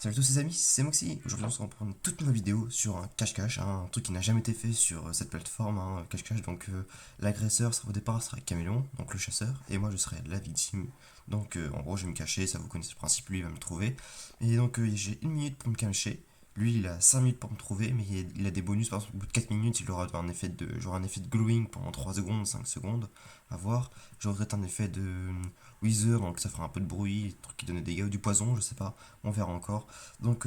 Salut à tous les amis, c'est Moxy. Aujourd'hui on se reprend une toute nouvelle vidéo sur un cache-cache, un truc qui n'a jamais été fait sur cette plateforme, cache-cache. Donc l'agresseur au départ sera Caméléon, donc le chasseur, et moi je serai la victime. Donc en gros je vais me cacher, ça vous connaissez le principe, lui il va me trouver. Et donc j'ai 1 minute pour me cacher. Lui il a 5 minutes pour me trouver, mais il a des bonus, par exemple au bout de 4 minutes il aura j'aurai un effet de glowing pendant 3 secondes, 5 secondes, à voir. J'aurai un effet de Wither, donc ça fera un peu de bruit, truc qui donne des dégâts ou du poison, je sais pas, on verra encore. Donc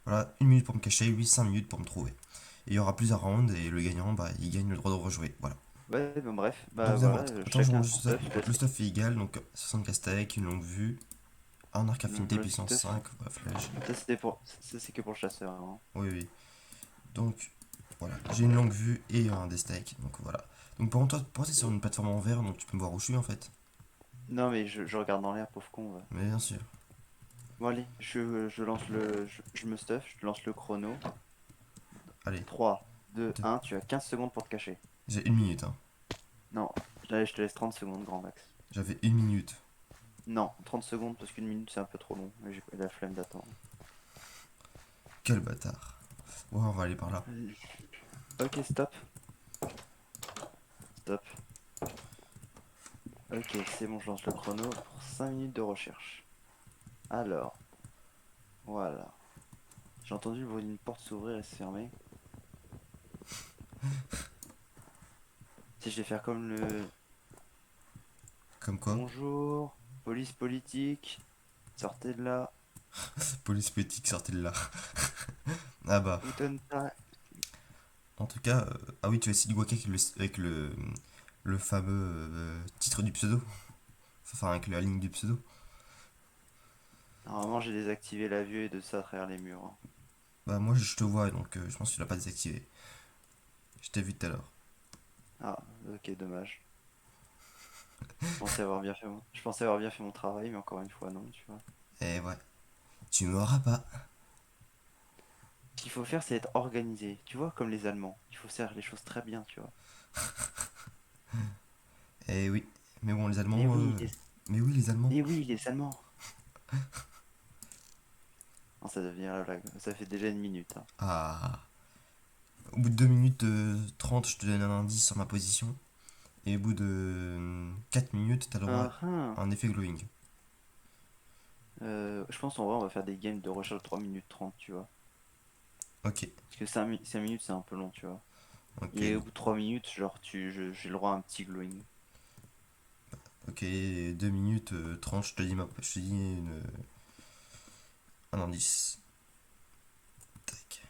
voilà, 1 minute pour me cacher, lui 5 minutes pour me trouver. Et il y aura plusieurs rounds et le gagnant, bah, il gagne le droit de rejouer. Voilà. Ouais, bon bref, Donc bah vous avez, voilà, attends, je chacun range son juste ça. stuff, Le stuff est égal, donc 64 steak, une longue vue, un arc affinité le puissance stuff, 5, voilà, flèche. ça c'est que pour le chasseur, hein. Oui, oui. Donc voilà, j'ai une longue vue et un des steaks, donc voilà. Donc pour toi c'est sur une plateforme en verre, donc tu peux me voir où je suis en fait. Non mais je regarde dans l'air, pauvre con, va. Mais bien sûr. Bon allez, je lance je me stuff, je lance le chrono. Allez, 3, 2, deux. 1, tu as 15 secondes pour te cacher. J'ai 1 minute, hein. Non, allez, je te laisse 30 secondes, grand max. J'avais 1 minute. Non, 30 secondes parce qu'une minute c'est un peu trop long, j'ai la flemme d'attendre. Quel bâtard. Ouais, on va aller par là. Ok, stop, stop. Ok, c'est bon, je lance le chrono pour 5 minutes de recherche. Alors, voilà. J'ai entendu le bruit d'une porte s'ouvrir et se fermer. Si je vais faire comme le Comme quoi? bonjour, police politique, sortez de là, Police politique, sortez de là. Ah bah, Guten Tag. en tout cas, ah oui, tu as essayé de guaquer avec le fameux titre du pseudo. Enfin, avec la ligne du pseudo. Normalement, j'ai désactivé la vue et de ça à travers les murs, hein. Bah, moi je te vois, donc je pense que tu l'as pas désactivé. Je t'ai vu tout à l'heure. Ah, ok, dommage. Je pensais avoir bien fait mon travail, mais encore une fois, non, tu vois. Eh ouais, tu m'auras pas. Ce qu'il faut faire, c'est être organisé, tu vois, comme les Allemands. Il faut faire les choses très bien, tu vois. Eh oui, mais bon, les Mais Allemands. oui, Mais oui, les Allemands. mais oui, les Allemands. Non, ça devient la blague. Ça fait déjà une minute, hein. Ah. Au bout de 2 minutes 30, je te donne un indice sur ma position. Et au bout de 4 minutes, t'as le droit Ah, ah. à un effet glowing. Je pense en vrai, on va faire des games de recherche de 3 minutes 30, tu vois. Ok, Parce que 5 minutes, c'est un peu long, tu vois. ok, Et au bout de 3 minutes, genre, j'ai le droit à un petit glowing. ok. 2 minutes 30, je te dis un indice. Tac.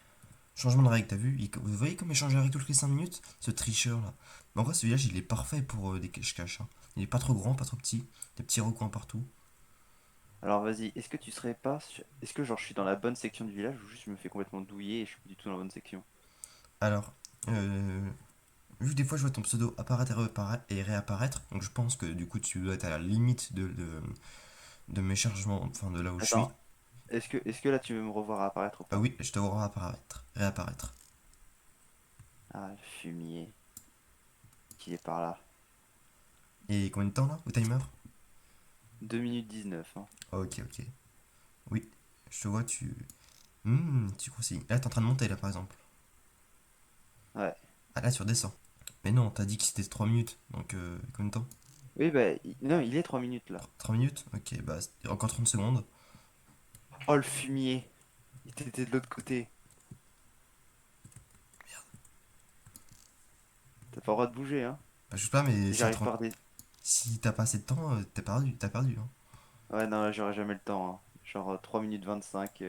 Changement de règle, t'as vu? Vous voyez comme il change la règle toutes les 5 minutes? Ce tricheur là. Mais en vrai, ce village il est parfait pour des cache-cache, hein. Il est pas trop grand, pas trop petit. Des petits recoins partout. Alors vas-y, est-ce que tu serais pas Est-ce que genre je suis dans la bonne section du village ou juste je me fais complètement douiller et je suis pas du tout dans la bonne section? Alors, vu que des fois je vois ton pseudo apparaître et réapparaître, donc je pense que du coup tu dois être à la limite de mes chargements, enfin de là où je suis. Attends, est-ce que là tu veux me revoir apparaître ou Ah pas? oui, je te vois apparaître, réapparaître. Ah, le fumier, qui est par là. Et combien de temps là, au timer? 2 minutes 19, hein. Ok, ok. Oui, je te vois, tu crois. Là, t'es en train de monter là par exemple. Ouais. Ah là, tu redescends. Mais non, t'as dit que c'était 3 minutes, donc combien de temps? Oui, bah, non, il est 3 minutes là. 3 minutes? Ok, bah encore 30 secondes. Oh, le fumier, il était de l'autre côté. T'as pas le droit de bouger, hein. Bah, je sais pas, mais Si j'arrive par des. si t'as pas assez de temps, t'as perdu, hein. Ouais, non, là j'aurai jamais le temps, hein. Genre 3 minutes 25,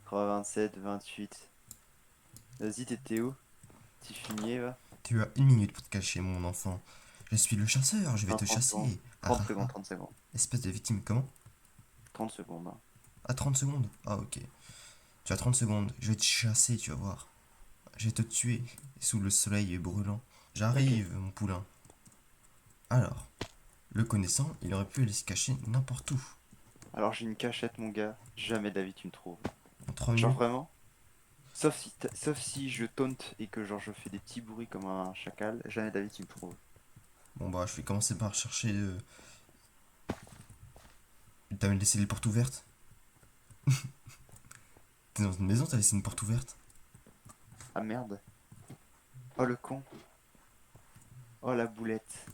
3, 28. Vas-y, t'étais où? Petit fumier, va. Tu as 1 minute pour te cacher, mon enfant. Je suis le chasseur, je vais Non, te 30 secondes. chasser. Ah 30 ah secondes, ah. 30 secondes. Espèce de victime, comment? 30 secondes, hein. Ah, 30 secondes. Ah, ok. Tu as 30 secondes, je vais te chasser, tu vas voir. Je vais te tuer sous le soleil brûlant. Ok. J'arrive, mon poulain. Alors, le connaissant, il aurait pu aller se cacher n'importe où. Alors j'ai une cachette, mon gars. Jamais David, tu me trouves. En 3 Genre minutes. vraiment. Sauf si je taunte et que genre je fais des petits bruits comme un chacal. Jamais David, tu me trouves. Bon, bah, je vais commencer par chercher. T'as laissé les portes ouvertes? t'étais dans une maison, t'as laissé une porte ouverte. Ah merde. Oh le con. Oh la boulette.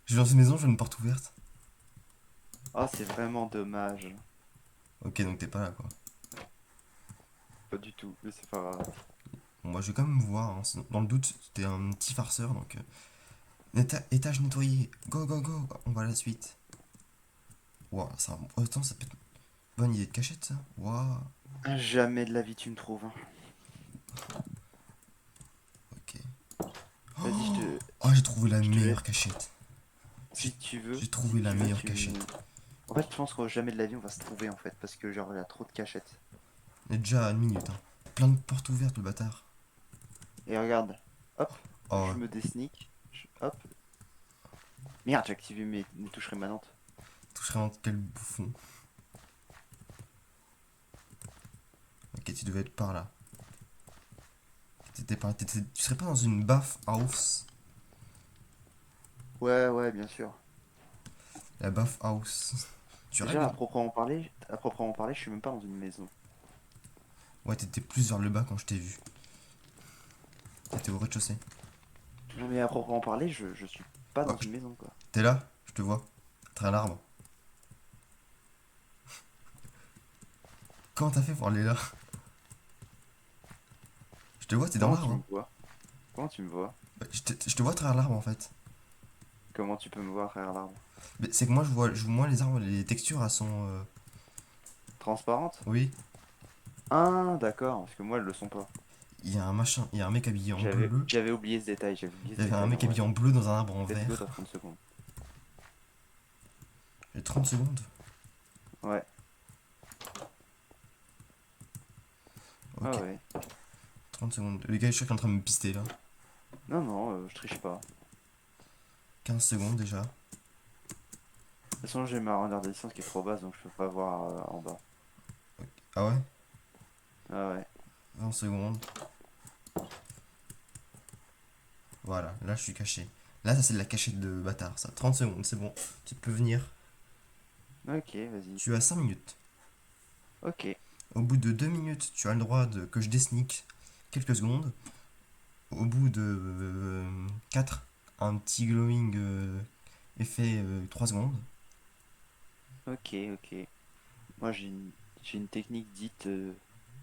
Je vais dans une maison, je vois une porte ouverte. Oh c'est vraiment dommage. Ok, donc t'es pas là, quoi. Pas du tout, mais c'est pas grave. Bon, moi, je vais quand même voir, hein. Dans le doute, t'es un petit farceur, donc... étage nettoyé. Go, go, go. On va à la suite. Waouh, ça... Attends, ça peut être... Bonne idée de cachette, ça. Waouh. Jamais de la vie tu me trouves, hein. Ok. Vas-y, Oh, j'ai trouvé la je te laisse. meilleure cachette. J'ai Si tu veux, j'ai si trouvé la tu veux, meilleure tu cachette. me... En fait, je pense que jamais de la vie on va se trouver en fait, parce que genre il y a trop de cachettes. On est déjà à une minute, hein. Plein de portes ouvertes, le bâtard. Et regarde, hop, Oh, je me désneak, hop. Merde, j'ai activé mes touches rémanentes. toucherait en quel bouffon. Ok, tu devais être par là. Tu serais pas dans une bath house? Ouais, ouais, bien sûr. La bath house. Tu Déjà, règles? à proprement parler, je suis même pas dans une maison. Ouais, t'étais plus vers le bas quand je t'ai vu. T'étais au rez-de-chaussée. Non mais à proprement parler, je suis pas Oh, dans une maison quoi. t'es là? Je te vois. T'as un arbre. Comment t'as fait pour aller là? Je te vois, t'es dans Comment l'arbre, tu me hein. vois? Comment tu me vois? Bah, je te vois à travers l'arbre en fait. Comment tu peux me voir derrière l'arbre? Mais c'est que moi je vois moins les arbres, les textures elles sont. Transparente? Oui, Ah, d'accord, parce que moi elles le sont pas. il y a un machin, il y a un mec habillé en J'avais bleu. j'avais oublié ce détail, j'avais oublié Il ce y avait un détail en mec vrai. habillé en bleu dans un arbre en Let's go, vert. t'as 30 secondes. J'ai 30 secondes. Ouais. Ah Ok, ouais. 30 secondes. Les gars, je suis sûr qu'il est en train de me pister là. Non, non, je triche pas. 15 secondes déjà. De toute façon, j'ai ma rendeur de distance qui est trop basse, donc je peux pas voir en bas. Ah ouais? Ah ouais. 20 secondes. Voilà, là je suis caché. Là, ça c'est de la cachette de bâtard, ça. 30 secondes, c'est bon. Tu peux venir. Ok, vas-y. Tu as 5 minutes. Ok. Au bout de 2 minutes, tu as le droit de que je désneak quelques secondes. Au bout de 4, un petit glowing effet 3 secondes. Ok, ok. Moi, j'ai une technique dite.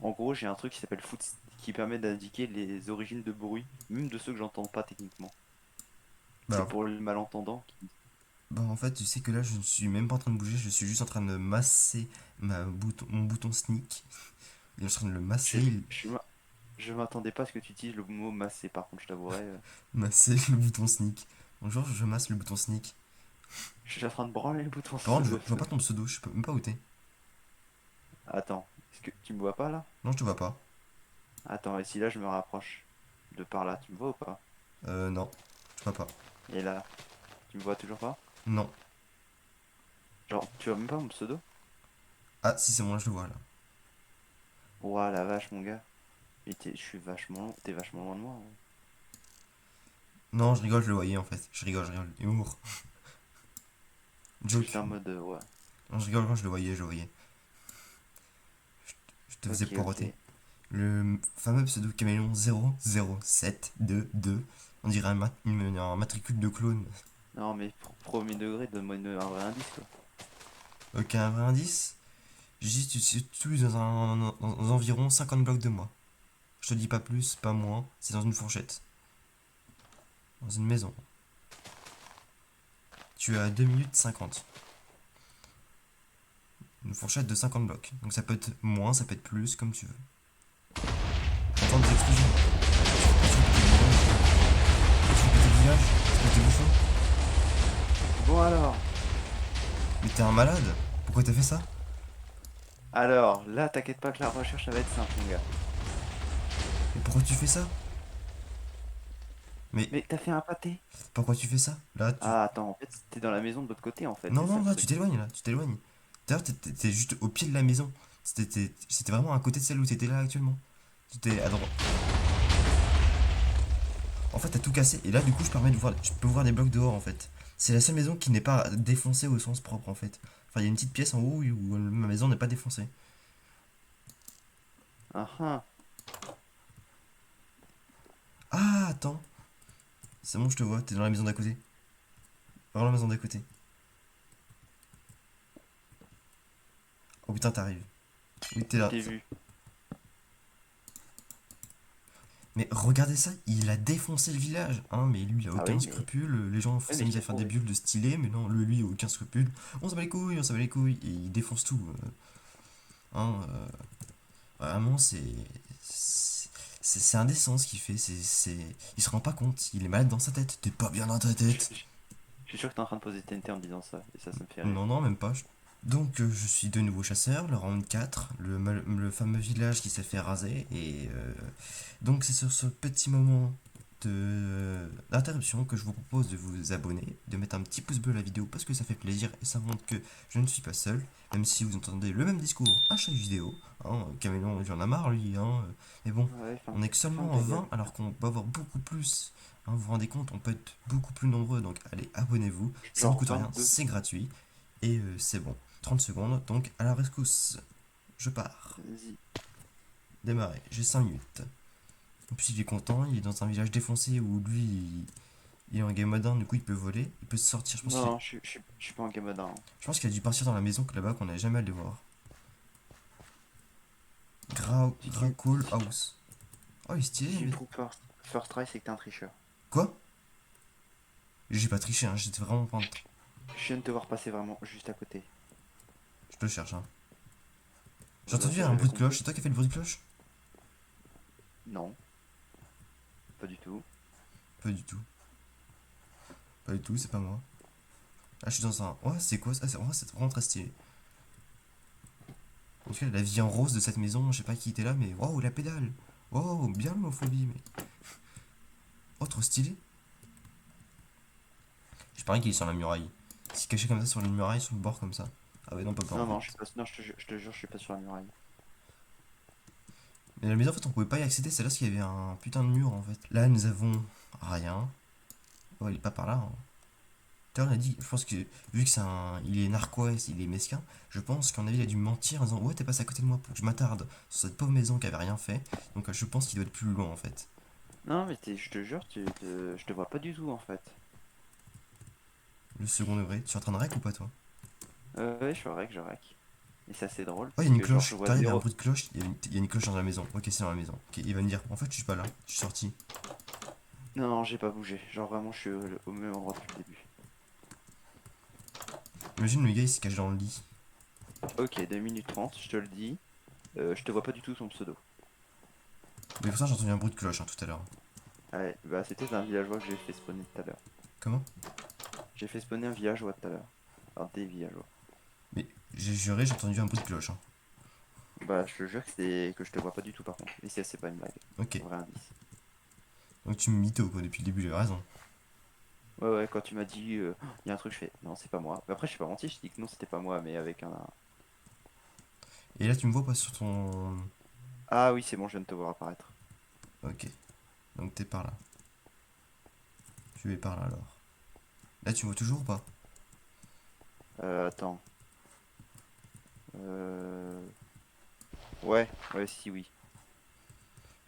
En gros, j'ai un truc qui s'appelle foot qui permet d'indiquer les origines de bruit, même de ceux que j'entends pas techniquement. C'est Bah, pour les malentendants qui. bah, en fait, tu sais que là, je ne suis même pas en train de bouger, je suis juste en train de masser mon bouton sneak. Et je suis en train de le Je, masser, je m'attendais pas à ce que tu utilises le mot masser, par contre, je t'avouerai. masser le bouton sneak. Bonjour, je masse le bouton sneak. Je suis en train de branler le bouton Par contre, je vois pas pseudo. ton pseudo, je sais même pas où t'es. Attends, est-ce que tu me vois pas là? Non, je te vois pas. Attends, et si là je me rapproche de par là, tu me vois ou pas? Non, je vois pas. Et là, tu me vois toujours pas? Non. Genre, tu vois même pas mon pseudo? Ah, si, c'est moi, je le vois là. Ouah la vache, mon gars. Mais je suis vachement. T'es vachement loin de moi, hein. Non, je rigole, je le voyais en fait. Je rigole. Humour. Joke. J'étais en mode. Ouais. Non, je rigole quand je le voyais, je le voyais. Je te faisais Ok, poireauter. ok. Le fameux pseudo caméléon 00722. On dirait un matricule de clone. Non, mais pour premier degré, donne-moi un vrai indice, quoi. Ok, un vrai indice. Juste, tu te situes dans environ 50 blocs de moi. Je te dis pas plus, pas moins. C'est dans une fourchette. Dans une maison. Tu as 2 minutes 50. Une fourchette de 50 blocs. Donc ça peut être moins, ça peut être plus, comme tu veux. J'entends des explosions. Tu fais tes villages. Tu fais tes bouffons. Bon alors. Mais t'es un malade. Pourquoi t'as fait ça? Alors, là, t'inquiète pas que la recherche, ça va être simple, mon gars. Mais pourquoi tu fais ça? Mais Mais t'as fait un pâté? pourquoi tu fais ça? Là, tu... Ah, attends, en fait, t'es dans la maison de l'autre côté, en fait, Non, c'est ça non, le là, tu truc. t'éloignes, là. Tu t'éloignes. D'ailleurs, t'es juste au pied de la maison. C'était vraiment à côté de celle où t'étais là actuellement. T'étais à droite. En fait, t'as tout cassé. Et là, du coup, je peux voir des blocs dehors, en fait. C'est la seule maison qui n'est pas défoncée au sens propre, en fait. Enfin, il y a une petite pièce en haut où ma maison n'est pas défoncée. Ah ah. Ah, attends. C'est bon, je te vois, t'es dans la maison d'à côté. Dans la maison d'à côté. Oh putain, t'arrives. Oui, t'es Je là. t'ai vu. Mais regardez ça, il a défoncé le village. Hein, mais lui, il a Ah aucun oui, mais. scrupule. Les gens Ouais, mais s'amusent à j'ai faire des trouvé. builds de stylé, mais non, lui, il a aucun scrupule. On s'en bat les couilles, on s'en bat les couilles. Et il défonce tout. Hein, vraiment, c'est indécent ce qu'il fait. Il se rend pas compte. Il est malade dans sa tête. T'es pas bien dans ta Je, tête. je- je suis sûr que t'es en train de poser TNT en me disant ça, et ça me fait rire. Non, non, même pas. Donc, je suis de nouveau chasseur, le round 4, le fameux village qui s'est fait raser. Et donc, c'est sur ce petit moment d'interruption que je vous propose de vous abonner, de mettre un petit pouce bleu à la vidéo parce que ça fait plaisir et ça montre que je ne suis pas seul, même si vous entendez le même discours à chaque vidéo. Hein, Caméléon, il en a marre, lui. Hein, mais bon, Ouais, on est que ferme seulement ta gueule. 20 alors qu'on peut avoir beaucoup plus. Hein, vous vous rendez compte, on peut être beaucoup plus nombreux. Donc, allez, abonnez-vous. Ça ne Genre coûte rien, 22. c'est gratuit. Et c'est bon. 30 secondes, donc à la rescousse. Je pars. Vas-y. Démarrer, j'ai 5 minutes. En plus, il est content, il est dans un village défoncé où lui, il est en game mode 1, du coup, il peut voler, il peut sortir. Non, non, je suis pas en Gamada, hein. Je pense qu'il a dû partir dans la maison là-bas qu'on n'avait jamais allé voir. Si tu, Cool si tu, House. Oh, il est si stylé, tu me lui. trouves first try, c'est que t'es un tricheur. Quoi? J'ai pas triché, hein, j'étais vraiment pas. Je viens de te voir passer vraiment juste à côté. Je te cherche, hein. J'ai Bah entendu ça un j'avais bruit de cloche, compris. c'est toi qui as fait le bruit de cloche? Non, pas du tout. Pas du tout. Pas du tout, c'est pas moi. Ah, je suis dans un. Ouais, c'est quoi ça? C'est vraiment très stylé. En tout cas, la vie en rose de cette maison, je sais pas qui était là, mais waouh, la pédale! Waouh, bien l'homophobie, mais. Oh, trop stylé! Je parie qu'il est sur la muraille. S'il est caché comme ça sur une muraille, sur le bord comme ça. Ah ouais, non, on peut pas en Non, non, je fait. suis pas. Non, je te jure, je suis pas sur la muraille. Mais la maison, en fait, on pouvait pas y accéder, c'est là parce qu'il y avait un putain de mur en fait. Là, nous avons rien. Oh, il est pas par là. Hein. D'ailleurs, il a dit, je pense que vu que c'est un. Il est narquois, il est mesquin, je pense qu'en avis, il a dû mentir en disant ouais, t'es passé à côté de moi pour que je m'attarde sur cette pauvre maison qui avait rien fait. Donc, je pense qu'il doit être plus loin en fait. Non, mais je te jure, je te vois pas du tout en fait. Le second degré. Tu es en train de rec ou pas toi? Ouais, je rec. Et c'est assez drôle Oh, il y parce a une que genre je cloche. vois T'arrives, il y a un zéro. bruit de cloche. Il y a une cloche dans la maison. Ok, c'est dans la maison. Ok, il va me dire en fait, je suis pas là, je suis sorti. Non, non, j'ai pas bougé. Genre vraiment, je suis au même endroit depuis le début. Imagine le gars, il s'est caché dans le lit. Ok, 2 minutes 30, je te le dis. Je te vois pas du tout ton pseudo. Mais pour ça, j'ai entendu un bruit de cloche hein, tout à l'heure. Ouais, bah c'était un villageois que j'ai fait spawner tout à l'heure. Comment? J'ai fait spawner un villageois tout à l'heure. Alors des villageois. Mais j'ai juré, j'ai entendu un bruit de cloche. Hein. Bah je te jure que je te vois pas du tout par contre. Et c'est pas une blague. Ok. Vrai indice. Donc tu me mytho quoi depuis le début, j'avais raison. Ouais ouais, quand tu m'as dit il y a un truc, je fais non c'est pas moi. Mais après je suis pas menti, je dis que non c'était pas moi, mais avec un. Et là, tu me vois pas sur ton. Ah oui c'est bon, je viens de te voir apparaître. Ok. Donc t'es par là. Tu es par là alors. Là, tu me vois toujours ou pas? Attends. Euh... Ouais, ouais si oui.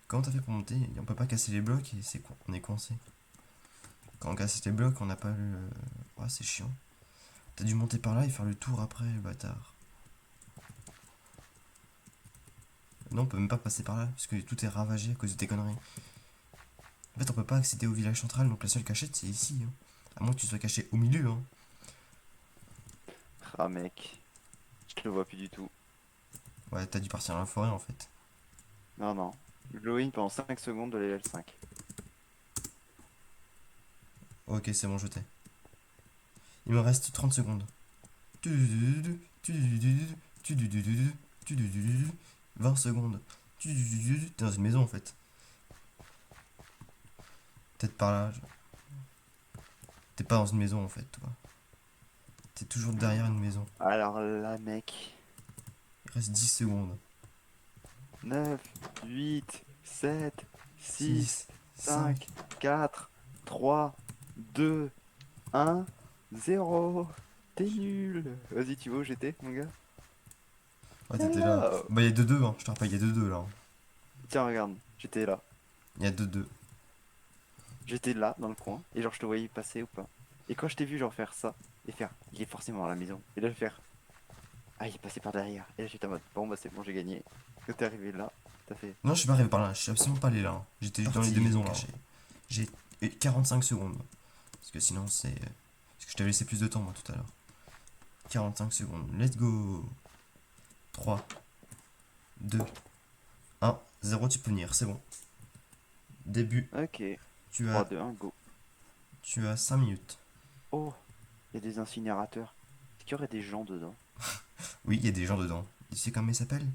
Comment t'as fait pour monter? On peut pas casser les blocs et c'est quoi? On est coincé. Quand on casse les blocs, on n'a pas le. Ouais, c'est chiant. T'as dû monter par là et faire le tour après, le bâtard. Non, on peut même pas passer par là, parce que tout est ravagé à cause de tes conneries. En fait, on peut pas accéder au village central, donc la seule cachette, c'est ici. Hein. À moins que tu sois caché au milieu. Hein. Ah mec, je te vois plus du tout. Ouais, t'as dû partir dans la forêt, en fait. Non non. Glowing pendant 5 secondes de level 5. Ok, c'est bon, je t'ai. Il me reste 30 secondes. 20 secondes. T'es dans une maison, en fait. Peut-être par là. T'es pas dans une maison, en fait, toi. T'es toujours derrière une maison. Alors là mec. Il reste 10 secondes. 9, 8, 7, 6, 6, 5. 5, 4, 3, 2, 1, 0. T'es nul. Vas-y, tu vas où j'étais, mon gars? Ouais, t'étais là. Hello. Bah, il y a 2-2, hein. Je te rappelle, il y a 2-2 là. Hein. Tiens, regarde, j'étais là. Il y a deux. J'étais là, dans le coin, et genre, je te voyais passer ou pas. Et quand je t'ai vu, genre, faire ça, et faire, il est forcément à la maison. Et là, je vais faire, ah, il est passé par derrière. Et là, j'étais en mode, bon, bah, c'est bon, j'ai gagné. Quand t'es arrivé là, t'as fait, Non, je suis pas arrivé par là, je suis absolument pas allé là, hein. J'étais juste dans les deux maisons là. J'ai 45 secondes. Parce que sinon, c'est. Parce que je t'avais laissé plus de temps, moi, tout à l'heure. 45 secondes. Let's go. 3, 2, 1, 0, tu peux venir, c'est bon. Début, ok, tu 3, as, 2, 1, go. tu as 5 minutes. Oh, il y a des incinérateurs. Est-ce qu'il y aurait des gens dedans? Oui, il y a des gens dedans. Tu sais comment il s'appelle?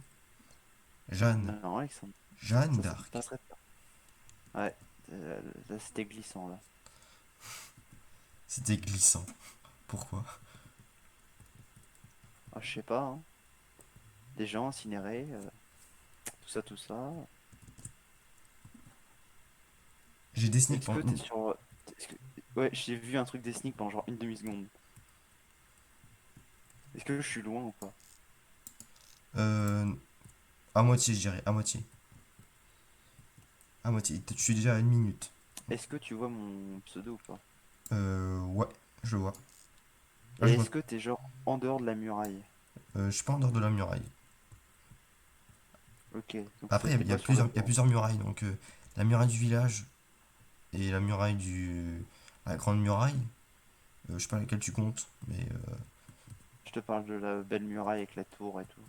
Jeanne. Non, Alexandre, Jeanne ça d'Arc. passerait pas. Ouais, là, c'était glissant, là. C'était glissant. Pourquoi? Ah, je sais pas, hein. Des gens incinérés, tout ça, tout ça. J'ai des sneaks Est-ce que pendant. t'es sur... est-ce que- Ouais, j'ai vu un truc des sneaks pendant genre une demi-seconde. Est-ce que je suis loin ou pas? Euh. À moitié, je dirais. À moitié. À moitié. Tu suis déjà à 1 minute. Est-ce que tu vois mon pseudo ou pas? Ouais, je le vois. Ah, Et je vois. est-ce que t'es genre en dehors de la muraille? Je suis pas en dehors de la muraille. Ok, donc Après, t'es il y a pas sur le plusieurs, il y a pont. plusieurs murailles. Donc, la muraille du village et la muraille la grande muraille. Je sais pas laquelle tu comptes. Mais. Je te parle de la belle muraille avec la tour et tout.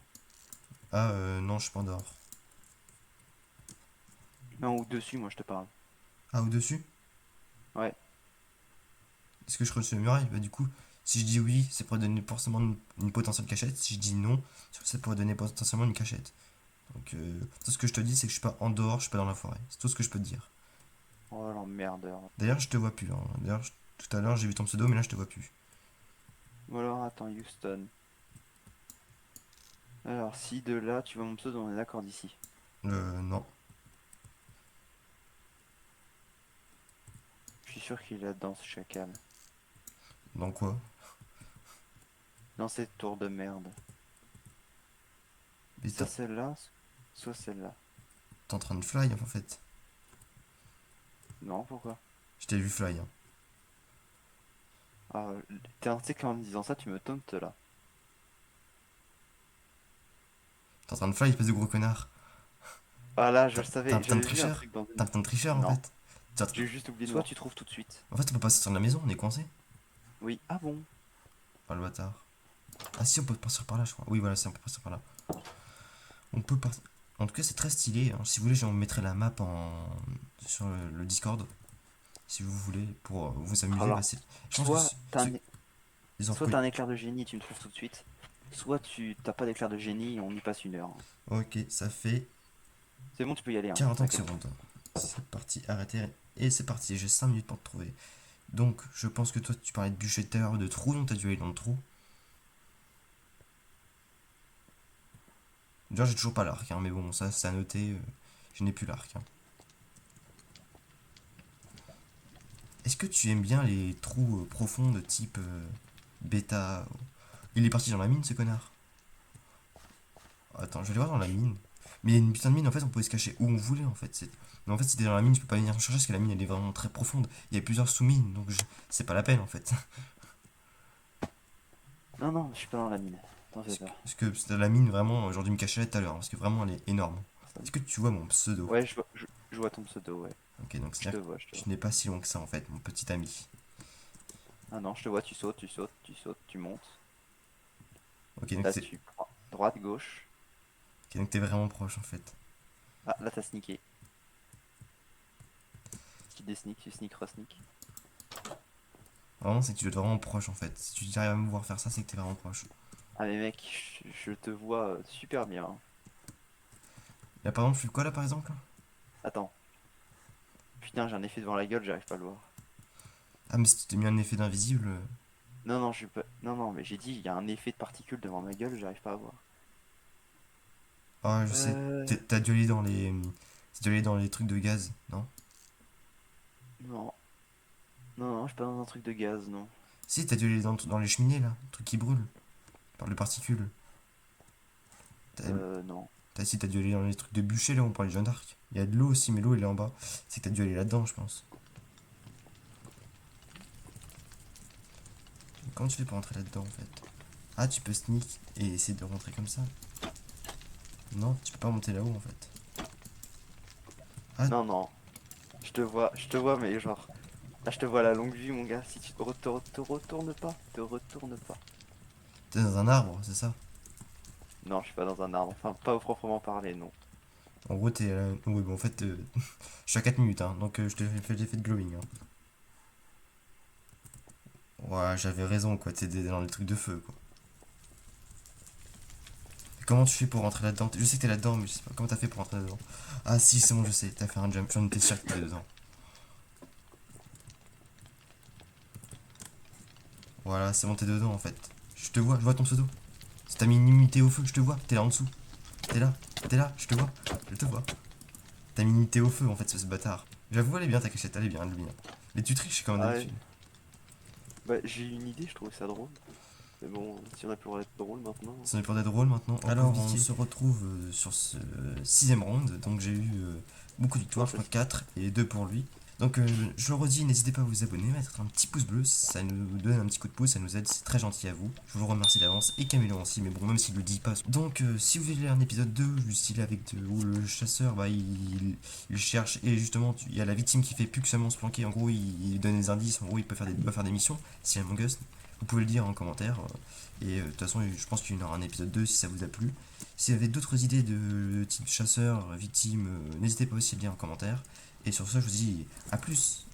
Ah, non, je suis pas en dehors. Non, ou dessus, moi je te parle. Ah, au-dessus? Ouais. Est-ce que je creuse sur la muraille? Bah, du coup, si je dis oui, c'est pour donner forcément une potentielle cachette. Si je dis non, c'est pour donner potentiellement une cachette. Donc, tout ce que je te dis, c'est que je suis pas en dehors, je suis pas dans la forêt. C'est tout ce que je peux te dire. Oh l'emmerdeur. D'ailleurs, je te vois plus, hein. D'ailleurs, tout à l'heure, j'ai vu ton pseudo, mais là, je te vois plus. Ou alors, attends, Houston. Alors, si de là, tu vois mon pseudo, on est d'accord d'ici. Non. Je suis sûr qu'il est là-dedans, ce chacal. Dans quoi? Dans cette tour de merde. Mais Soit celle-là, soit celle-là. t'es en train de fly, en fait. Non, pourquoi? Je t'ai vu fly, hein. Ah, tu sais qu'en me disant ça, tu me tauntes là. T'es en train de fly, espèce de gros connard. Ah là, je T'es le un savais, putain de j'avais vu un tricheur. truc dans T'es un une... putain de tricheur, en Non, fait. T'es en train- j'ai juste oublié de Soit voir. Tu trouves tout de suite. En fait, on peut pas sortir de la maison, on est coincé. Oui, ah bon? Ah, le bâtard. Ah, si, on peut partir par là, je crois. Oui, voilà, si, on peut partir par là. On peut partir. En tout cas, c'est très stylé, hein. Si vous voulez, je mettrai la map sur le Discord. Si vous voulez, pour vous amuser. Bah, Alors, je pense que soit t'as un, les soit oui. t'as un éclair de génie et tu me trouves tout de suite, soit tu t'as pas d'éclair de génie et on y passe 1 heure. Ok, ça fait C'est bon, tu peux y aller, hein, 45 t'inquiète. secondes. C'est parti, arrêtez. Et c'est parti, j'ai 5 minutes pour te trouver. Donc, je pense que toi, tu parlais de bûcher tout à l'heure, de trou, donc t'as dû aller dans le trou. Déjà, j'ai toujours pas l'arc, hein, mais bon, ça, c'est à noter. Je n'ai plus l'arc, hein. Est-ce que tu aimes bien les trous profonds de type bêta? Il est parti dans la mine, ce connard. Attends, je vais aller voir dans la mine. Mais il y a une putain de mine, en fait, on pouvait se cacher où on voulait, en fait. Mais en fait, si t'es dans la mine, je peux pas venir me chercher parce que la mine, elle est vraiment très profonde. Il y a plusieurs sous-mines, donc c'est pas la peine, en fait. Non, non, je suis pas dans la mine. T'en fais pas. Parce que c'était la mine, vraiment, j'aurais dû me cacher là tout à l'heure, parce que vraiment, elle est énorme. Ça- Est-ce que tu vois mon pseudo? Ouais, je vois ton pseudo, ouais. Ok, donc Je te c'est-à-dire vois, je te que vois. tu n'es pas si loin que ça, en fait, mon petit ami. Ah non, je te vois, tu sautes, tu sautes, tu sautes, tu montes. Ok, donc Là, tu prends droite, gauche. t'es vraiment proche, en fait. Ah, là, t'as sneaké. Qui des sneaks, tu sneak, re-sneak. Vraiment, c'est que tu dois être vraiment proche, en fait. Si tu arrives à me voir faire ça, c'est que t'es vraiment proche. Ah, mais mec, je te vois super bien, hein. Là, par exemple, je fais quoi, là, par exemple? Attends. Putain, j'ai un effet devant la gueule, j'arrive pas à le voir. Ah, mais si tu t'es mis un effet d'invisible. Non, non, je suis pas... Non, non, mais j'ai dit, il y a un effet de particule devant ma gueule, j'arrive pas à voir. Ah, je sais. Euh... T'as dû aller dans les. T'as dû aller dans les trucs de gaz, non? Non. Non, non, je suis pas dans un truc de gaz, non. Si, t'as dû aller dans les cheminées, là. Le truc qui brûle. Par les particules. T'as- Non. Si t'as dû aller dans les trucs de bûcher là, on parlait de Jeanne d'Arc. Il y a de l'eau aussi, mais l'eau elle est en bas. C'est que t'as dû aller là-dedans, je pense. Comment tu fais pour rentrer là-dedans en fait? Ah, tu peux sneak et essayer de rentrer comme ça. Non, tu peux pas monter là-haut en fait. Ah, Non, non. Je te vois, mais genre. Là, je te vois à la longue vue, mon gars. Si tu te retournes pas, te retourne pas. t'es dans un arbre, c'est ça? Non, je suis pas dans un arbre. Enfin, pas au proprement parler, non. En gros, t'es. Oui, bon, en fait, je suis à 4 minutes, hein, donc je te fais l'effet de glowing. Hein. Ouais, j'avais raison, quoi, t'es dans les trucs de feu, quoi. Comment tu fais pour rentrer là-dedans? Je sais que t'es là-dedans, mais je sais pas comment t'as fait pour rentrer là-dedans. Ah, si, c'est bon, je sais, t'as fait un jump, j'en étais sûr que t'étais dedans. Voilà, c'est bon, t'es dedans en fait. Je te vois, je vois ton pseudo. Si t'as mis une unité au feu, je te vois, t'es là en dessous. T'es là, je te vois, je te vois. T'as mis une unité au feu en fait, ce bâtard. J'avoue, elle est bien ta cachette, elle est bien, elle est bien. Mais tu triches comme Ah ouais. d'habitude. Bah, j'ai eu une idée, je trouvais ça drôle. Mais bon, si on a pu être drôle maintenant. Ça n'est pas d'être drôle maintenant. Alors, on se retrouve sur ce sixième round. Donc, j'ai eu beaucoup de Non, victoires, je crois 4 et 2 pour lui. Donc, je le redis, n'hésitez pas à vous abonner, mettre un petit pouce bleu, ça nous donne un petit coup de pouce, ça nous aide, c'est très gentil à vous. Je vous remercie d'avance, et Camilo aussi, mais bon, même s'il le dit pas. Donc, si vous voulez un épisode 2, du style avec où le chasseur, bah, il cherche, et justement, il y a la victime qui fait plus que seulement se planquer, en gros, il donne des indices, en gros, il peut faire des missions, si Among Us, vous pouvez le dire en commentaire. Et de toute façon, je pense qu'il y en aura un épisode 2 si ça vous a plu. Si vous avez d'autres idées de type chasseur, victime, n'hésitez pas aussi à le dire en commentaire. Et sur ce, je vous dis à plus.